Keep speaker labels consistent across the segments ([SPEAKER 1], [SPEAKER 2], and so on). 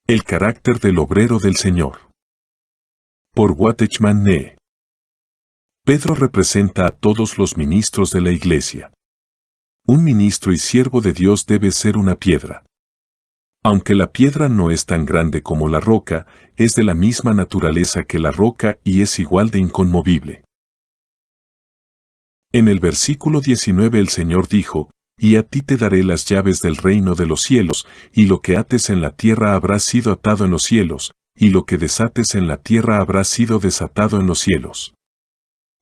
[SPEAKER 1] El carácter del obrero del Señor. Por Watchman Nee. Pedro representa a todos los ministros de la Iglesia. Un ministro y siervo de Dios debe ser una piedra. Aunque la piedra no es tan grande como la roca, es de la misma naturaleza que la roca y es igual de inconmovible. En el versículo 19 el Señor dijo, «Y a ti te daré las llaves del reino de los cielos, y lo que ates en la tierra habrá sido atado en los cielos, y lo que desates en la tierra habrá sido desatado en los cielos».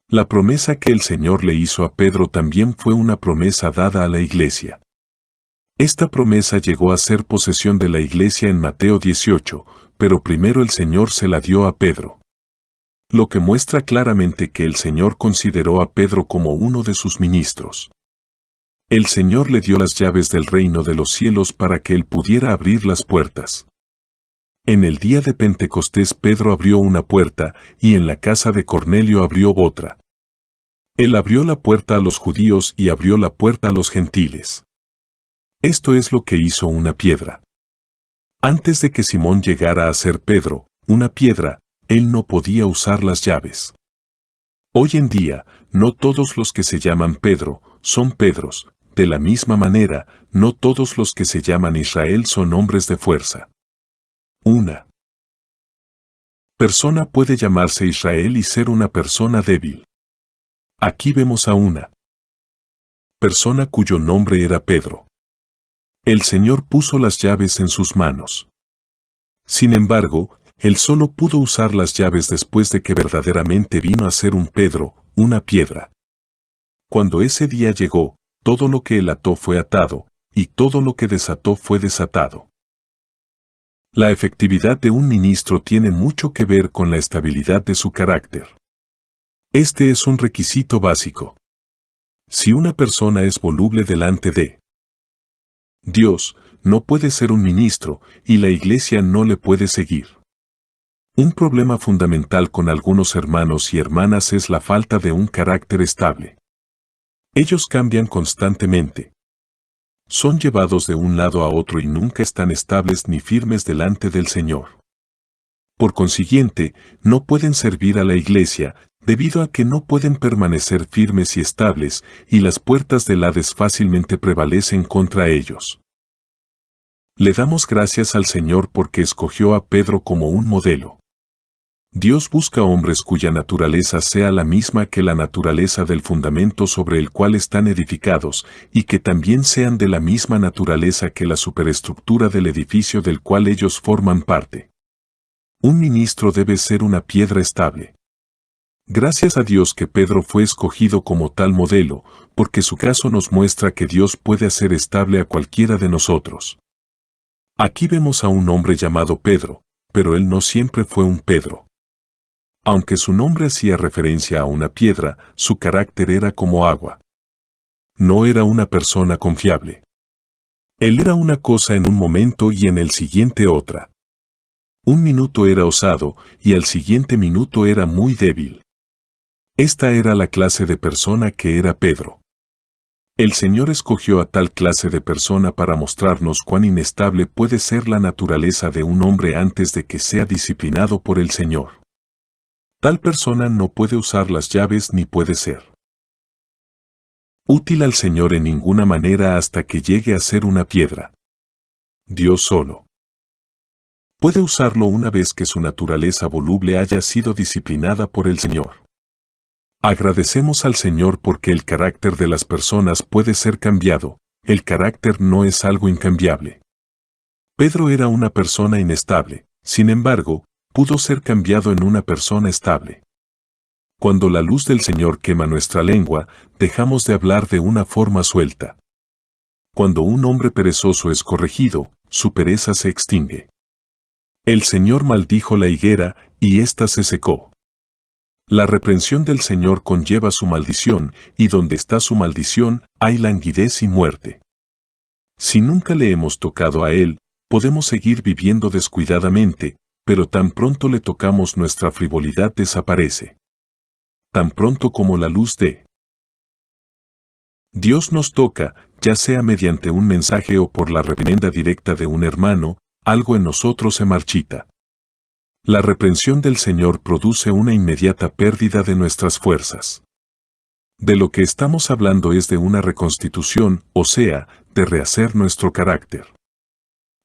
[SPEAKER 1] La promesa que el Señor le hizo a Pedro también fue una promesa dada a la Iglesia. Esta promesa llegó a ser posesión de la Iglesia en Mateo 18, pero primero el Señor se la dio a Pedro. Lo que muestra claramente que el Señor consideró a Pedro como uno de sus ministros. El Señor le dio las llaves del reino de los cielos para que él pudiera abrir las puertas. En el día de Pentecostés Pedro abrió una puerta, y en la casa de Cornelio abrió otra. Él abrió la puerta a los judíos y abrió la puerta a los gentiles. Esto es lo que hizo una piedra. Antes de que Simón llegara a ser Pedro, una piedra, él no podía usar las llaves. Hoy en día, no todos los que se llaman Pedro, son Pedros. De la misma manera, no todos los que se llaman Israel son hombres de fuerza. Una persona puede llamarse Israel y ser una persona débil. Aquí vemos a una persona cuyo nombre era Pedro. El Señor puso las llaves en sus manos. Sin embargo, él solo pudo usar las llaves después de que verdaderamente vino a ser un Pedro, una piedra. Cuando ese día llegó, todo lo que él ató fue atado, y todo lo que desató fue desatado. La efectividad de un ministro tiene mucho que ver con la estabilidad de su carácter. Este es un requisito básico. Si una persona es voluble delante de Dios, no puede ser un ministro, y la Iglesia no le puede seguir. Un problema fundamental con algunos hermanos y hermanas es la falta de un carácter estable. Ellos cambian constantemente. Son llevados de un lado a otro y nunca están estables ni firmes delante del Señor. Por consiguiente, no pueden servir a la Iglesia, debido a que no pueden permanecer firmes y estables, y las puertas del Hades fácilmente prevalecen contra ellos. Le damos gracias al Señor porque escogió a Pedro como un modelo. Dios busca hombres cuya naturaleza sea la misma que la naturaleza del fundamento sobre el cual están edificados, y que también sean de la misma naturaleza que la superestructura del edificio del cual ellos forman parte. Un ministro debe ser una piedra estable. Gracias a Dios que Pedro fue escogido como tal modelo, porque su caso nos muestra que Dios puede hacer estable a cualquiera de nosotros. Aquí vemos a un hombre llamado Pedro, pero él no siempre fue un Pedro. Aunque su nombre hacía referencia a una piedra, su carácter era como agua. No era una persona confiable. Él era una cosa en un momento y en el siguiente otra. Un minuto era osado, y al siguiente minuto era muy débil. Esta era la clase de persona que era Pedro. El Señor escogió a tal clase de persona para mostrarnos cuán inestable puede ser la naturaleza de un hombre antes de que sea disciplinado por el Señor. Tal persona no puede usar las llaves ni puede ser útil al Señor en ninguna manera hasta que llegue a ser una piedra. Dios solo puede usarlo una vez que su naturaleza voluble haya sido disciplinada por el Señor. Agradecemos al Señor porque el carácter de las personas puede ser cambiado, el carácter no es algo incambiable. Pedro era una persona inestable, sin embargo, pudo ser cambiado en una persona estable. Cuando la luz del Señor quema nuestra lengua, dejamos de hablar de una forma suelta. Cuando un hombre perezoso es corregido, su pereza se extingue. El Señor maldijo la higuera, y ésta se secó. La reprensión del Señor conlleva su maldición, y donde está su maldición, hay languidez y muerte. Si nunca le hemos tocado a Él, podemos seguir viviendo descuidadamente, pero tan pronto le tocamos nuestra frivolidad desaparece. Tan pronto como la luz de Dios nos toca, ya sea mediante un mensaje o por la reprimenda directa de un hermano, algo en nosotros se marchita. La reprensión del Señor produce una inmediata pérdida de nuestras fuerzas. De lo que estamos hablando es de una reconstitución, o sea, de rehacer nuestro carácter.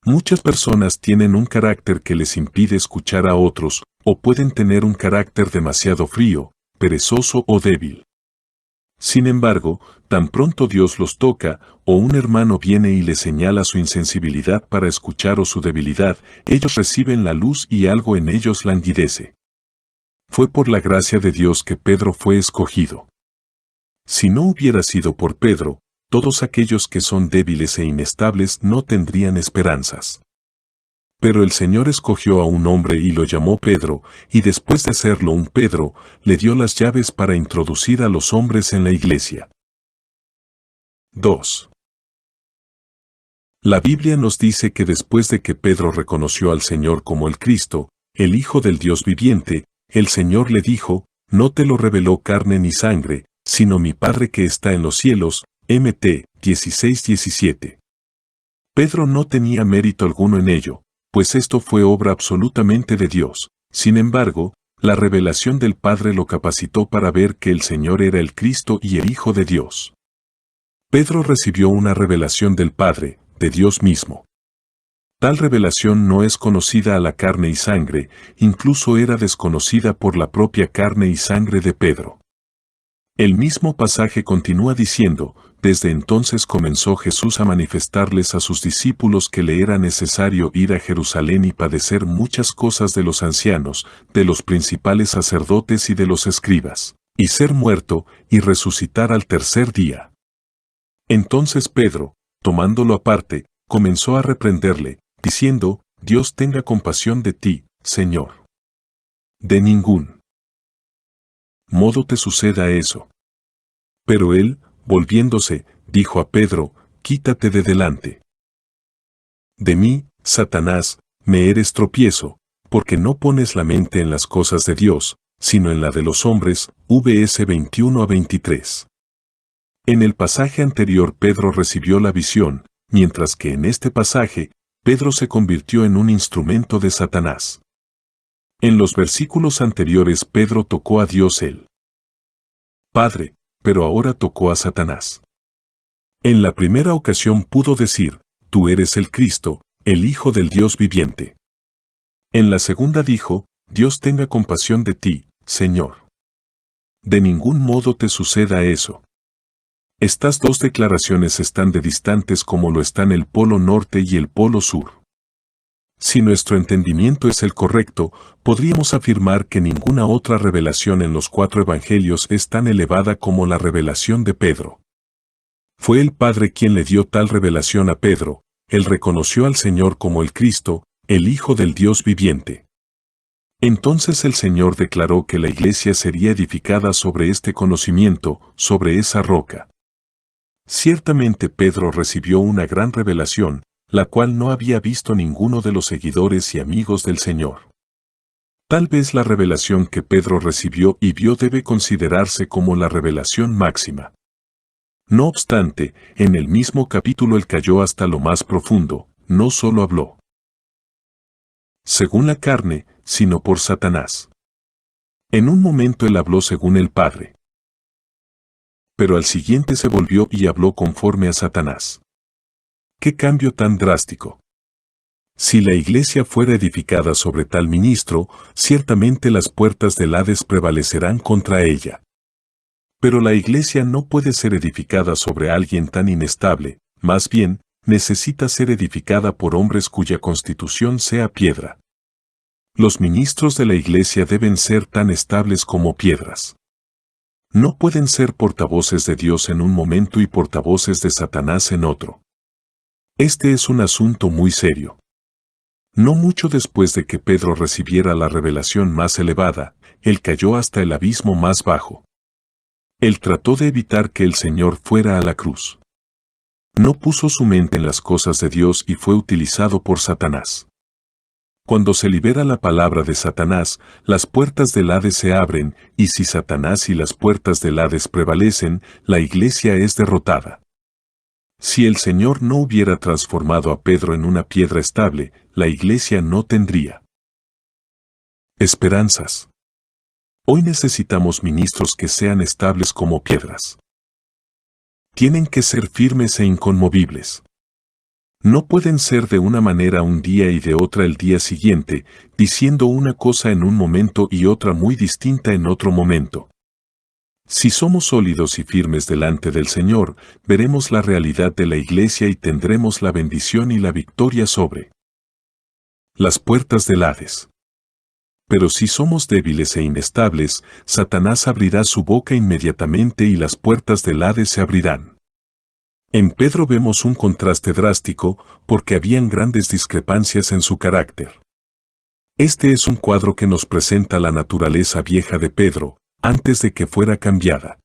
[SPEAKER 1] Muchas personas tienen un carácter que les impide escuchar a otros, o pueden tener un carácter demasiado frío, perezoso o débil. Sin embargo, tan pronto Dios los toca, o un hermano viene y les señala su insensibilidad para escuchar o su debilidad, ellos reciben la luz y algo en ellos languidece. Fue por la gracia de Dios que Pedro fue escogido. Si no hubiera sido por Pedro, todos aquellos que son débiles e inestables no tendrían esperanzas. Pero el Señor escogió a un hombre y lo llamó Pedro, y después de hacerlo un Pedro, le dio las llaves para introducir a los hombres en la iglesia. 2. La Biblia nos dice que después de que Pedro reconoció al Señor como el Cristo, el Hijo del Dios viviente, el Señor le dijo, no te lo reveló carne ni sangre, sino mi Padre que está en los cielos. Mt. 16:17. Pedro no tenía mérito alguno en ello, pues esto fue obra absolutamente de Dios. Sin embargo, la revelación del Padre lo capacitó para ver que el Señor era el Cristo y el Hijo de Dios. Pedro recibió una revelación del Padre, de Dios mismo. Tal revelación no es conocida a la carne y sangre, incluso era desconocida por la propia carne y sangre de Pedro. El mismo pasaje continúa diciendo, desde entonces comenzó Jesús a manifestarles a sus discípulos que le era necesario ir a Jerusalén y padecer muchas cosas de los ancianos, de los principales sacerdotes y de los escribas, y ser muerto y resucitar al tercer día. Entonces Pedro, tomándolo aparte, comenzó a reprenderle, diciendo, Dios tenga compasión de ti, Señor. De ningún modo te suceda eso. Pero él, volviéndose, dijo a Pedro, quítate de delante de mí, Satanás, me eres tropiezo, porque no pones la mente en las cosas de Dios, sino en la de los hombres. Vs 21-23. En el pasaje anterior Pedro recibió la visión, mientras que en este pasaje, Pedro se convirtió en un instrumento de Satanás. En los versículos anteriores Pedro tocó a Dios el Padre, pero ahora tocó a Satanás. En la primera ocasión pudo decir, tú eres el Cristo, el Hijo del Dios viviente. En la segunda dijo, Dios tenga compasión de ti, Señor. De ningún modo te suceda eso. Estas dos declaraciones están de distantes como lo están el polo norte y el polo sur. Si nuestro entendimiento es el correcto, podríamos afirmar que ninguna otra revelación en los 4 evangelios es tan elevada como la revelación de Pedro. Fue el Padre quien le dio tal revelación a Pedro, él reconoció al Señor como el Cristo, el Hijo del Dios viviente. Entonces el Señor declaró que la iglesia sería edificada sobre este conocimiento, sobre esa roca. Ciertamente Pedro recibió una gran revelación, la cual no había visto ninguno de los seguidores y amigos del Señor. Tal vez la revelación que Pedro recibió y vio debe considerarse como la revelación máxima. No obstante, en el mismo capítulo él cayó hasta lo más profundo, no solo habló según la carne, sino por Satanás. En un momento él habló según el Padre, pero al siguiente se volvió y habló conforme a Satanás. ¡Qué cambio tan drástico! Si la iglesia fuera edificada sobre tal ministro, ciertamente las puertas del Hades prevalecerán contra ella. Pero la iglesia no puede ser edificada sobre alguien tan inestable, más bien, necesita ser edificada por hombres cuya constitución sea piedra. Los ministros de la iglesia deben ser tan estables como piedras. No pueden ser portavoces de Dios en un momento y portavoces de Satanás en otro. Este es un asunto muy serio. No mucho después de que Pedro recibiera la revelación más elevada, él cayó hasta el abismo más bajo. Él trató de evitar que el Señor fuera a la cruz. No puso su mente en las cosas de Dios y fue utilizado por Satanás. Cuando se libera la palabra de Satanás, las puertas del Hades se abren, y si Satanás y las puertas del Hades prevalecen, la iglesia es derrotada. Si el Señor no hubiera transformado a Pedro en una piedra estable, la Iglesia no tendría esperanzas. Hoy necesitamos ministros que sean estables como piedras. Tienen que ser firmes e inconmovibles. No pueden ser de una manera un día y de otra el día siguiente, diciendo una cosa en un momento y otra muy distinta en otro momento. Si somos sólidos y firmes delante del Señor, veremos la realidad de la Iglesia y tendremos la bendición y la victoria sobre las puertas del Hades. Pero si somos débiles e inestables, Satanás abrirá su boca inmediatamente y las puertas del Hades se abrirán. En Pedro vemos un contraste drástico, porque habían grandes discrepancias en su carácter. Este es un cuadro que nos presenta la naturaleza vieja de Pedro, antes de que fuera cambiada.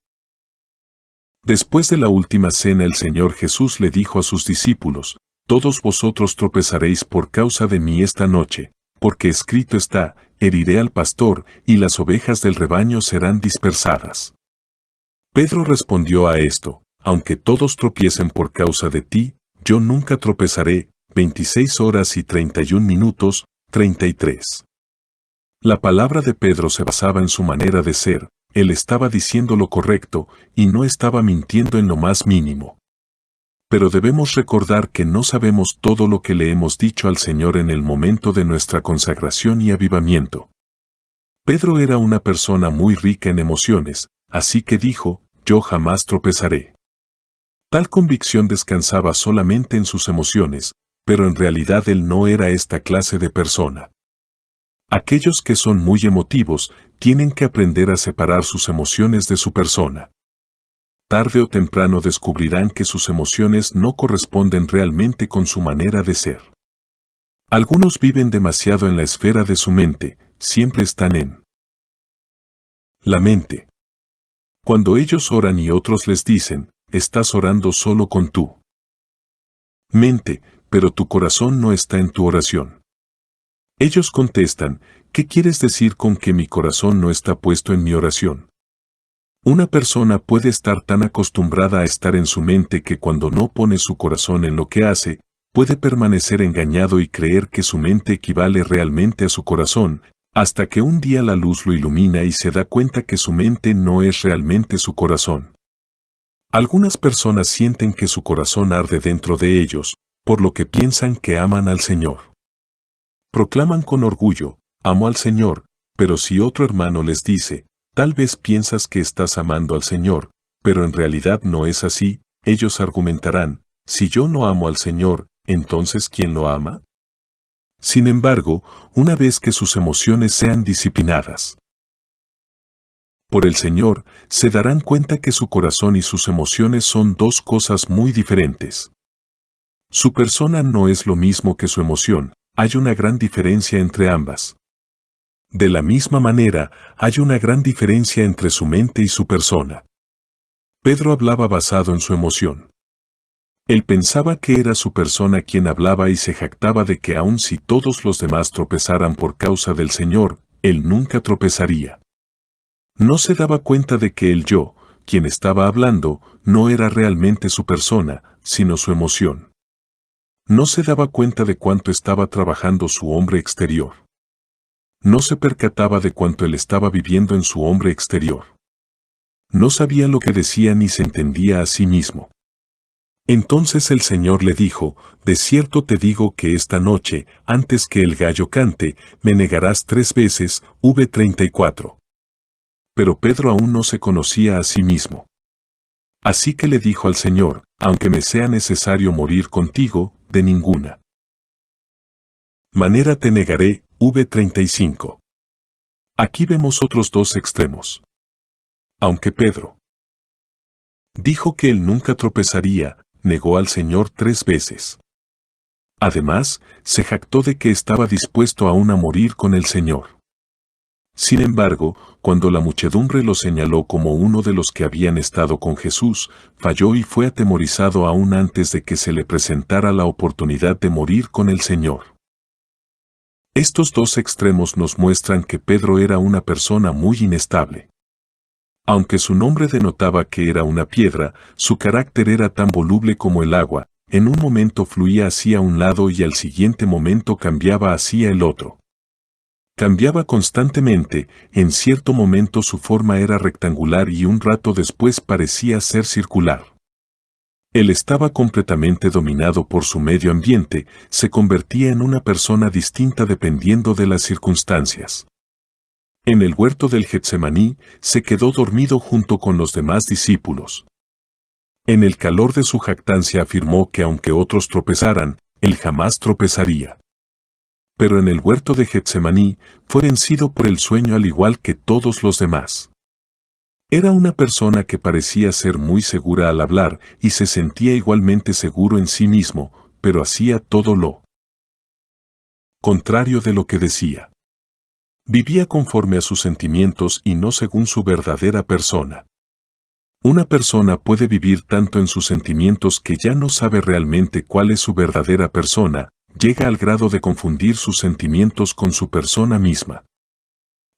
[SPEAKER 1] Después de la última cena el Señor Jesús le dijo a sus discípulos, «Todos vosotros tropezaréis por causa de mí esta noche, porque escrito está, heriré al pastor, y las ovejas del rebaño serán dispersadas». Pedro respondió a esto, «Aunque todos tropiecen por causa de ti, yo nunca tropezaré». 26 horas y 31 minutos, 33. La palabra de Pedro se basaba en su manera de ser, él estaba diciendo lo correcto, y no estaba mintiendo en lo más mínimo. Pero debemos recordar que no sabemos todo lo que le hemos dicho al Señor en el momento de nuestra consagración y avivamiento. Pedro era una persona muy rica en emociones, así que dijo, «Yo jamás tropezaré». Tal convicción descansaba solamente en sus emociones, pero en realidad él no era esta clase de persona. Aquellos que son muy emotivos tienen que aprender a separar sus emociones de su persona. Tarde o temprano descubrirán que sus emociones no corresponden realmente con su manera de ser. Algunos viven demasiado en la esfera de su mente, siempre están en la mente. Cuando ellos oran y otros les dicen, estás orando solo con tu mente, pero tu corazón no está en tu oración. Ellos contestan, ¿qué quieres decir con que mi corazón no está puesto en mi oración? Una persona puede estar tan acostumbrada a estar en su mente que cuando no pone su corazón en lo que hace, puede permanecer engañado y creer que su mente equivale realmente a su corazón, hasta que un día la luz lo ilumina y se da cuenta que su mente no es realmente su corazón. Algunas personas sienten que su corazón arde dentro de ellos, por lo que piensan que aman al Señor. Proclaman con orgullo, amo al Señor, pero si otro hermano les dice, tal vez piensas que estás amando al Señor, pero en realidad no es así, ellos argumentarán, si yo no amo al Señor, ¿entonces quién lo ama? Sin embargo, una vez que sus emociones sean disciplinadas por el Señor, se darán cuenta que su corazón y sus emociones son dos cosas muy diferentes. Su persona no es lo mismo que su emoción, hay una gran diferencia entre ambas. De la misma manera, hay una gran diferencia entre su mente y su persona. Pedro hablaba basado en su emoción. Él pensaba que era su persona quien hablaba y se jactaba de que aun si todos los demás tropezaran por causa del Señor, él nunca tropezaría. No se daba cuenta de que el yo, quien estaba hablando, no era realmente su persona, sino su emoción. No se daba cuenta de cuánto estaba trabajando su hombre exterior. No se percataba de cuánto él estaba viviendo en su hombre exterior. No sabía lo que decía ni se entendía a sí mismo. Entonces el Señor le dijo, de cierto te digo que esta noche, antes que el gallo cante, me negarás 3 veces, 34. Pero Pedro aún no se conocía a sí mismo. Así que le dijo al Señor, aunque me sea necesario morir contigo, de ninguna manera te negaré, 35. Aquí vemos otros dos extremos. Aunque Pedro dijo que él nunca tropezaría, negó al Señor 3 veces. Además, se jactó de que estaba dispuesto aún a morir con el Señor. Sin embargo, cuando la muchedumbre lo señaló como uno de los que habían estado con Jesús, falló y fue atemorizado aún antes de que se le presentara la oportunidad de morir con el Señor. Estos dos extremos nos muestran que Pedro era una persona muy inestable. Aunque su nombre denotaba que era una piedra, su carácter era tan voluble como el agua, en un momento fluía hacia un lado y al siguiente momento cambiaba hacia el otro. Cambiaba constantemente, en cierto momento su forma era rectangular y un rato después parecía ser circular. Él estaba completamente dominado por su medio ambiente, se convertía en una persona distinta dependiendo de las circunstancias. En el huerto del Getsemaní, se quedó dormido junto con los demás discípulos. En el calor de su jactancia afirmó que aunque otros tropezaran, él jamás tropezaría. Pero en el huerto de Getsemaní, fue vencido por el sueño al igual que todos los demás. Era una persona que parecía ser muy segura al hablar y se sentía igualmente seguro en sí mismo, pero hacía todo lo contrario de lo que decía. Vivía conforme a sus sentimientos y no según su verdadera persona. Una persona puede vivir tanto en sus sentimientos que ya no sabe realmente cuál es su verdadera persona, llega al grado de confundir sus sentimientos con su persona misma.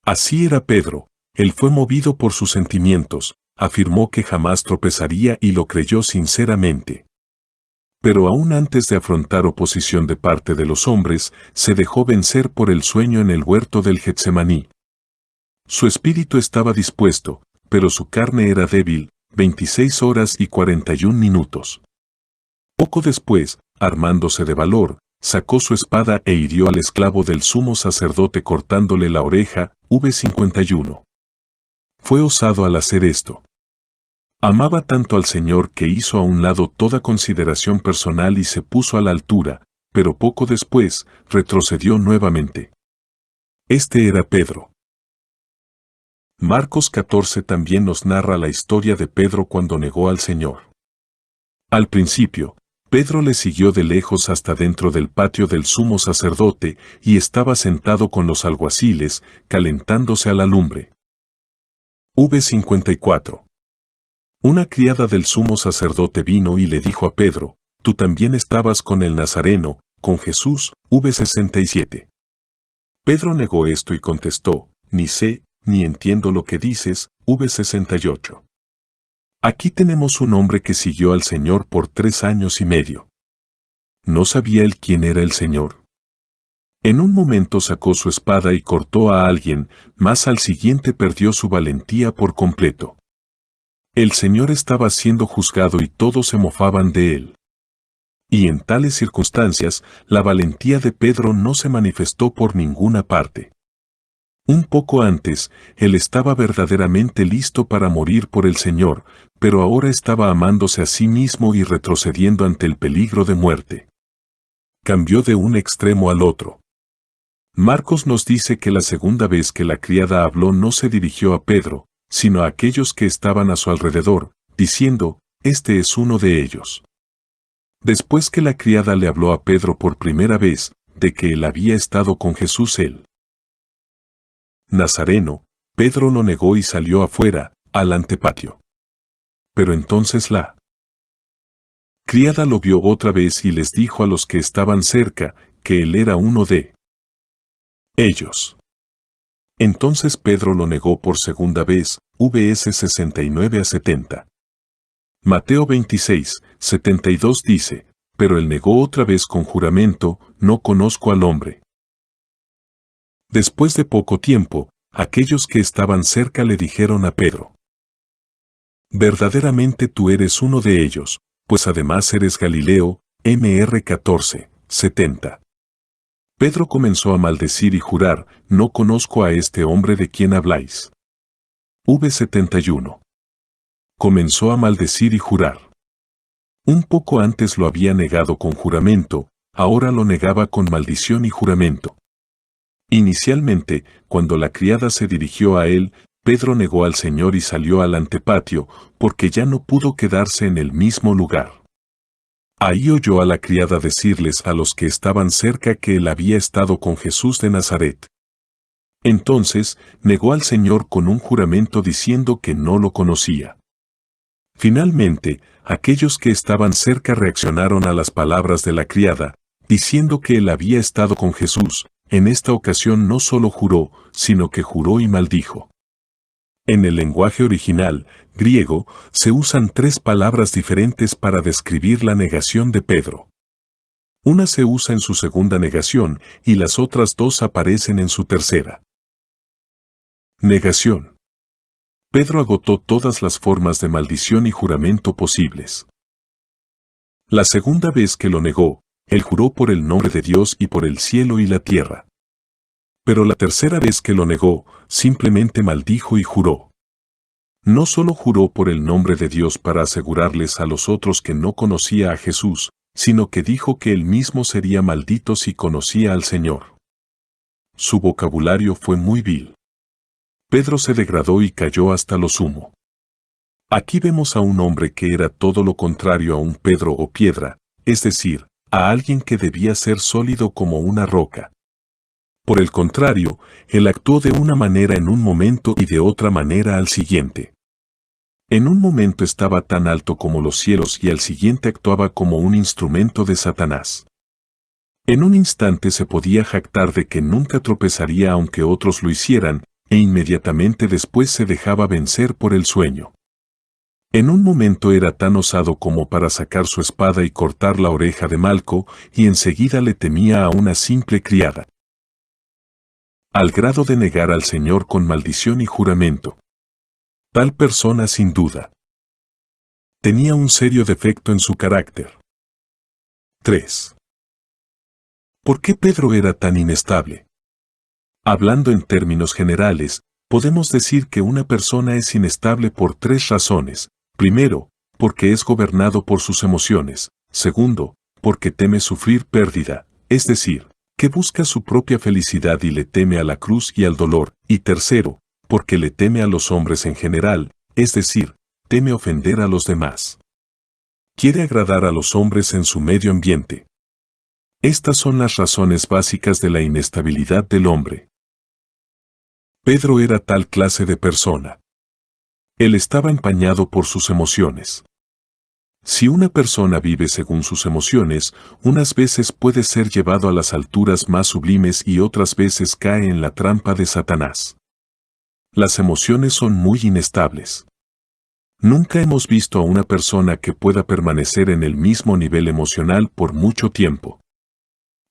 [SPEAKER 1] Así era Pedro, él fue movido por sus sentimientos, afirmó que jamás tropezaría y lo creyó sinceramente. Pero aún antes de afrontar oposición de parte de los hombres, se dejó vencer por el sueño en el huerto del Getsemaní. Su espíritu estaba dispuesto, pero su carne era débil, 26 horas y 41 minutos. Poco después, armándose de valor, sacó su espada e hirió al esclavo del sumo sacerdote cortándole la oreja, v51. Fue osado al hacer esto. Amaba tanto al Señor que hizo a un lado toda consideración personal y se puso a la altura, pero poco después, retrocedió nuevamente. Este era Pedro. Marcos 14 también nos narra la historia de Pedro cuando negó al Señor. Al principio, Pedro le siguió de lejos hasta dentro del patio del sumo sacerdote y estaba sentado con los alguaciles, calentándose a la lumbre. v54. Una criada del sumo sacerdote vino y le dijo a Pedro, «Tú también estabas con el Nazareno, con Jesús», v67. Pedro negó esto y contestó, «Ni sé, ni entiendo lo que dices», v68. Aquí tenemos un hombre que siguió al Señor por 3 años y medio. ¿No sabía él quién era el Señor? En un momento sacó su espada y cortó a alguien, mas al siguiente perdió su valentía por completo. El Señor estaba siendo juzgado y todos se mofaban de él. Y en tales circunstancias, la valentía de Pedro no se manifestó por ninguna parte. Un poco antes, él estaba verdaderamente listo para morir por el Señor, pero ahora estaba amándose a sí mismo y retrocediendo ante el peligro de muerte. Cambió de un extremo al otro. Marcos nos dice que la segunda vez que la criada habló no se dirigió a Pedro, sino a aquellos que estaban a su alrededor, diciendo, «Este es uno de ellos». Después que la criada le habló a Pedro por primera vez, de que él había estado con Jesús el Nazareno, Pedro lo negó y salió afuera, al antepatio. Pero entonces la criada lo vio otra vez y les dijo a los que estaban cerca, que él era uno de ellos. Entonces Pedro lo negó por segunda vez, vs 69 a 70. Mateo 26, 72 dice, pero él negó otra vez con juramento, «No conozco al hombre». Después de poco tiempo, aquellos que estaban cerca le dijeron a Pedro, «Verdaderamente tú eres uno de ellos, pues además eres Galileo», Mr 14, 70. Pedro comenzó a maldecir y jurar, «No conozco a este hombre de quien habláis». v71. Comenzó a maldecir y jurar. Un poco antes lo había negado con juramento, ahora lo negaba con maldición y juramento. Inicialmente, cuando la criada se dirigió a él, Pedro negó al Señor y salió al antepatio, porque ya no pudo quedarse en el mismo lugar. Ahí oyó a la criada decirles a los que estaban cerca que él había estado con Jesús de Nazaret. Entonces, negó al Señor con un juramento diciendo que no lo conocía. Finalmente, aquellos que estaban cerca reaccionaron a las palabras de la criada, diciendo que él había estado con Jesús. En esta ocasión no solo juró, sino que juró y maldijo. En el lenguaje original, griego, se usan tres palabras diferentes para describir la negación de Pedro. Una se usa en su segunda negación y las otras dos aparecen en su tercera. Negación. Pedro agotó todas las formas de maldición y juramento posibles. La segunda vez que lo negó, él juró por el nombre de Dios y por el cielo y la tierra. Pero la tercera vez que lo negó, simplemente maldijo y juró. No solo juró por el nombre de Dios para asegurarles a los otros que no conocía a Jesús, sino que dijo que él mismo sería maldito si conocía al Señor. Su vocabulario fue muy vil. Pedro se degradó y cayó hasta lo sumo. Aquí vemos a un hombre que era todo lo contrario a un Pedro o piedra, es decir, a alguien que debía ser sólido como una roca. Por el contrario, él actuó de una manera en un momento y de otra manera al siguiente. En un momento estaba tan alto como los cielos y al siguiente actuaba como un instrumento de Satanás. En un instante se podía jactar de que nunca tropezaría aunque otros lo hicieran, e inmediatamente después se dejaba vencer por el sueño. En un momento era tan osado como para sacar su espada y cortar la oreja de Malco, y enseguida le temía a una simple criada. Al grado de negar al Señor con maldición y juramento. Tal persona sin duda tenía un serio defecto en su carácter. 3. ¿Por qué Pedro era tan inestable? Hablando en términos generales, podemos decir que una persona es inestable por tres razones. Primero, porque es gobernado por sus emociones. Segundo, porque teme sufrir pérdida, es decir, que busca su propia felicidad y le teme a la cruz y al dolor. Y tercero, porque le teme a los hombres en general, es decir, teme ofender a los demás. Quiere agradar a los hombres en su medio ambiente. Estas son las razones básicas de la inestabilidad del hombre. Pedro era tal clase de persona. Él estaba empañado por sus emociones. Si una persona vive según sus emociones, unas veces puede ser llevado a las alturas más sublimes y otras veces cae en la trampa de Satanás. Las emociones son muy inestables. Nunca hemos visto a una persona que pueda permanecer en el mismo nivel emocional por mucho tiempo.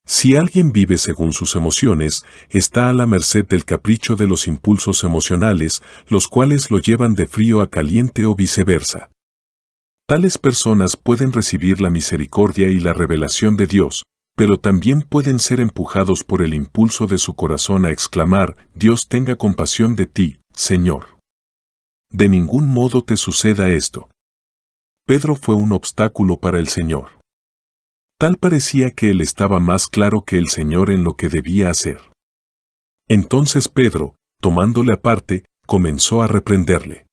[SPEAKER 1] Si alguien vive según sus emociones, está a la merced del capricho de los impulsos emocionales, los cuales lo llevan de frío a caliente o viceversa. Tales personas pueden recibir la misericordia y la revelación de Dios, pero también pueden ser empujados por el impulso de su corazón a exclamar: Dios tenga compasión de ti, Señor. De ningún modo te suceda esto. Pedro fue un obstáculo para el Señor. Tal parecía que él estaba más claro que el Señor en lo que debía hacer. Entonces Pedro, tomándole aparte, comenzó a reprenderle.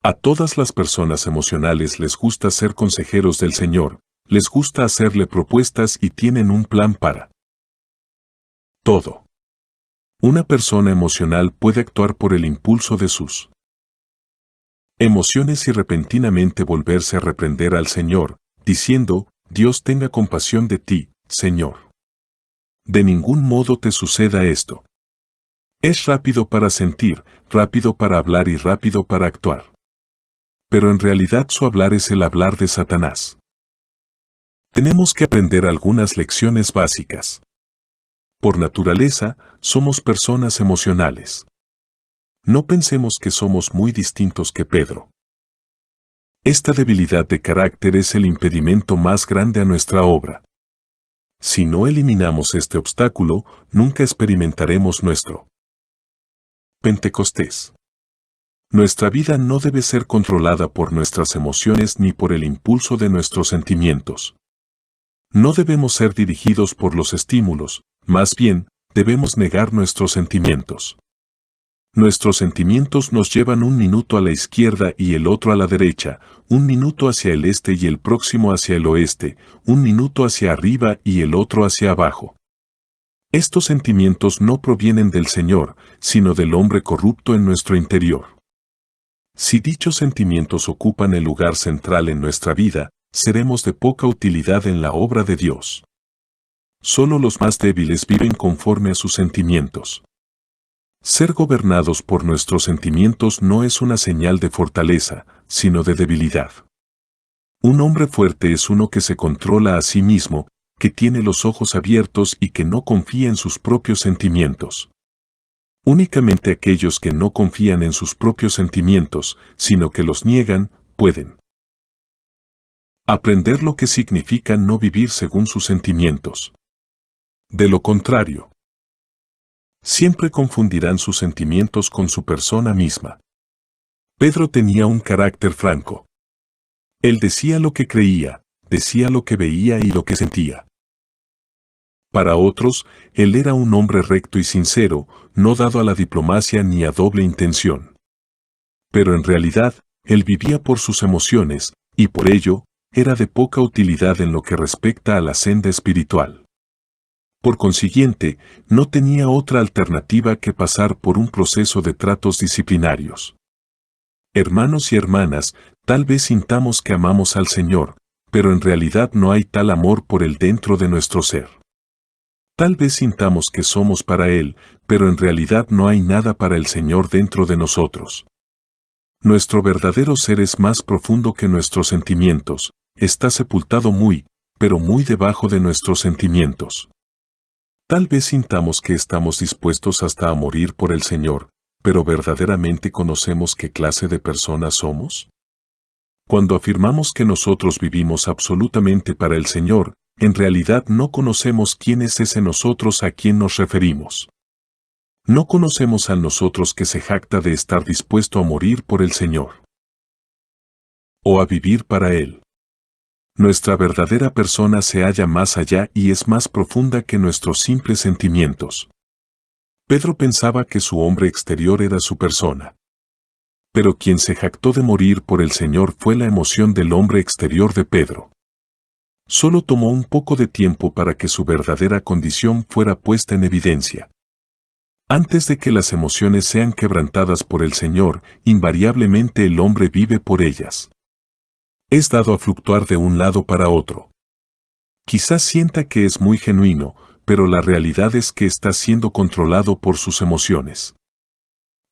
[SPEAKER 1] A todas las personas emocionales les gusta ser consejeros del Señor, les gusta hacerle propuestas y tienen un plan para todo. Una persona emocional puede actuar por el impulso de sus emociones y repentinamente volverse a reprender al Señor, diciendo: Dios tenga compasión de ti, Señor. De ningún modo te suceda esto. Es rápido para sentir, rápido para hablar y rápido para actuar. Pero en realidad su hablar es el hablar de Satanás. Tenemos que aprender algunas lecciones básicas. Por naturaleza, somos personas emocionales. No pensemos que somos muy distintos que Pedro. Esta debilidad de carácter es el impedimento más grande a nuestra obra. Si no eliminamos este obstáculo, nunca experimentaremos nuestro Pentecostés. Nuestra vida no debe ser controlada por nuestras emociones ni por el impulso de nuestros sentimientos. No debemos ser dirigidos por los estímulos, más bien, debemos negar nuestros sentimientos. Nuestros sentimientos nos llevan un minuto a la izquierda y el otro a la derecha, un minuto hacia el este y el próximo hacia el oeste, un minuto hacia arriba y el otro hacia abajo. Estos sentimientos no provienen del Señor, sino del hombre corrupto en nuestro interior. Si dichos sentimientos ocupan el lugar central en nuestra vida, seremos de poca utilidad en la obra de Dios. Solo los más débiles viven conforme a sus sentimientos. Ser gobernados por nuestros sentimientos no es una señal de fortaleza, sino de debilidad. Un hombre fuerte es uno que se controla a sí mismo, que tiene los ojos abiertos y que no confía en sus propios sentimientos. Únicamente aquellos que no confían en sus propios sentimientos, sino que los niegan, pueden aprender lo que significa no vivir según sus sentimientos. De lo contrario, siempre confundirán sus sentimientos con su persona misma. Pedro tenía un carácter franco. Él decía lo que creía, decía lo que veía y lo que sentía. Para otros, él era un hombre recto y sincero, no dado a la diplomacia ni a doble intención. Pero en realidad, él vivía por sus emociones, y por ello, era de poca utilidad en lo que respecta a la senda espiritual. Por consiguiente, no tenía otra alternativa que pasar por un proceso de tratos disciplinarios. Hermanos y hermanas, tal vez sintamos que amamos al Señor, pero en realidad no hay tal amor por Él dentro de nuestro ser. Tal vez sintamos que somos para Él, pero en realidad no hay nada para el Señor dentro de nosotros. Nuestro verdadero ser es más profundo que nuestros sentimientos, está sepultado muy, pero muy debajo de nuestros sentimientos. Tal vez sintamos que estamos dispuestos hasta a morir por el Señor, pero ¿verdaderamente conocemos qué clase de personas somos? Cuando afirmamos que nosotros vivimos absolutamente para el Señor, en realidad no conocemos quién es ese nosotros a quien nos referimos. No conocemos al nosotros que se jacta de estar dispuesto a morir por el Señor. O a vivir para Él. Nuestra verdadera persona se halla más allá y es más profunda que nuestros simples sentimientos. Pedro pensaba que su hombre exterior era su persona. Pero quien se jactó de morir por el Señor fue la emoción del hombre exterior de Pedro. Solo tomó un poco de tiempo para que su verdadera condición fuera puesta en evidencia. Antes de que las emociones sean quebrantadas por el Señor, invariablemente el hombre vive por ellas. Es dado a fluctuar de un lado para otro. Quizás sienta que es muy genuino, pero la realidad es que está siendo controlado por sus emociones.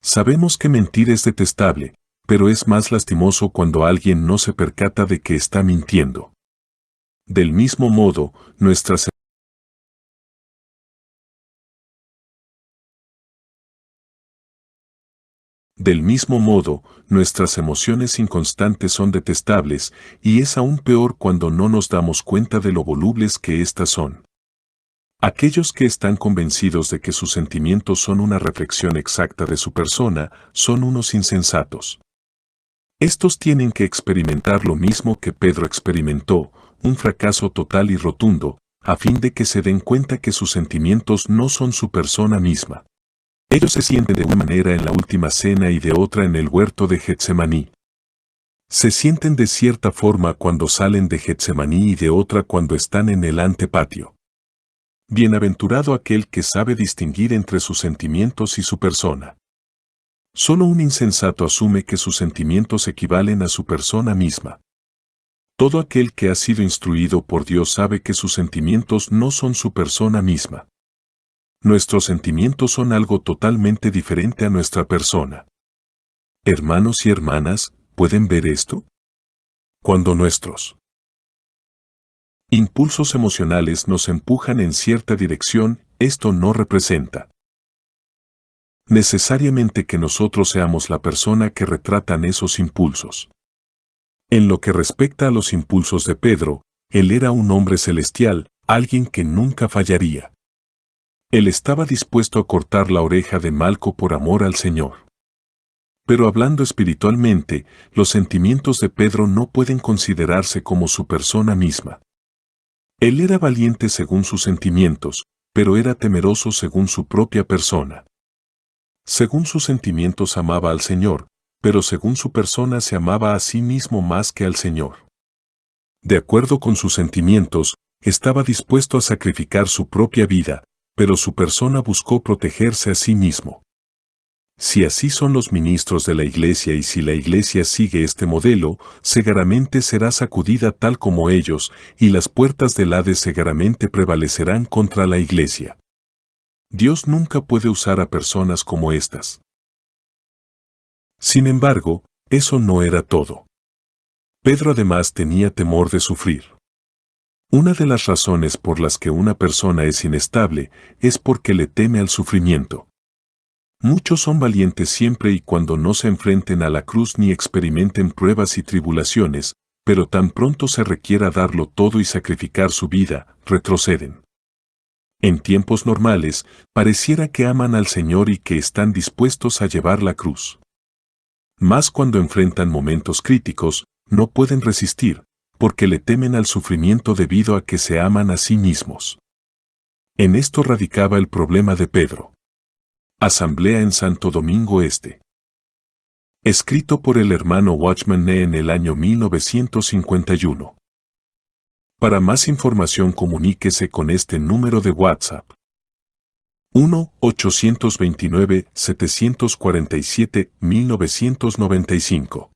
[SPEAKER 1] Sabemos que mentir es detestable, pero es más lastimoso cuando alguien no se percata de que está mintiendo. Del mismo modo, nuestras emociones inconstantes son detestables, y es aún peor cuando no nos damos cuenta de lo volubles que éstas son. Aquellos que están convencidos de que sus sentimientos son una reflexión exacta de su persona, son unos insensatos. Estos tienen que experimentar lo mismo que Pedro experimentó, un fracaso total y rotundo, a fin de que se den cuenta que sus sentimientos no son su persona misma. Ellos se sienten de una manera en la última cena y de otra en el huerto de Getsemaní. Se sienten de cierta forma cuando salen de Getsemaní y de otra cuando están en el antepatio. Bienaventurado aquel que sabe distinguir entre sus sentimientos y su persona. Solo un insensato asume que sus sentimientos equivalen a su persona misma. Todo aquel que ha sido instruido por Dios sabe que sus sentimientos no son su persona misma. Nuestros sentimientos son algo totalmente diferente a nuestra persona. Hermanos y hermanas, ¿pueden ver esto? Cuando nuestros impulsos emocionales nos empujan en cierta dirección, esto no representa necesariamente que nosotros seamos la persona que retratan esos impulsos. En lo que respecta a los impulsos de Pedro, él era un hombre celestial, alguien que nunca fallaría. Él estaba dispuesto a cortar la oreja de Malco por amor al Señor. Pero hablando espiritualmente, los sentimientos de Pedro no pueden considerarse como su persona misma. Él era valiente según sus sentimientos, pero era temeroso según su propia persona. Según sus sentimientos amaba al Señor, pero según su persona se amaba a sí mismo más que al Señor. De acuerdo con sus sentimientos, estaba dispuesto a sacrificar su propia vida, pero su persona buscó protegerse a sí mismo. Si así son los ministros de la Iglesia y si la Iglesia sigue este modelo, seguramente será sacudida tal como ellos, y las puertas del Hades seguramente prevalecerán contra la Iglesia. Dios nunca puede usar a personas como estas. Sin embargo, eso no era todo. Pedro además tenía temor de sufrir. Una de las razones por las que una persona es inestable es porque le teme al sufrimiento. Muchos son valientes siempre y cuando no se enfrenten a la cruz ni experimenten pruebas y tribulaciones, pero tan pronto se requiera darlo todo y sacrificar su vida, retroceden. En tiempos normales, pareciera que aman al Señor y que están dispuestos a llevar la cruz. Mas cuando enfrentan momentos críticos, no pueden resistir, porque le temen al sufrimiento debido a que se aman a sí mismos. En esto radicaba el problema de Pedro. Asamblea en Santo Domingo Este. Escrito por el hermano Watchman Nee en el año 1951. Para más información comuníquese con este número de WhatsApp. 1-829-747-1995.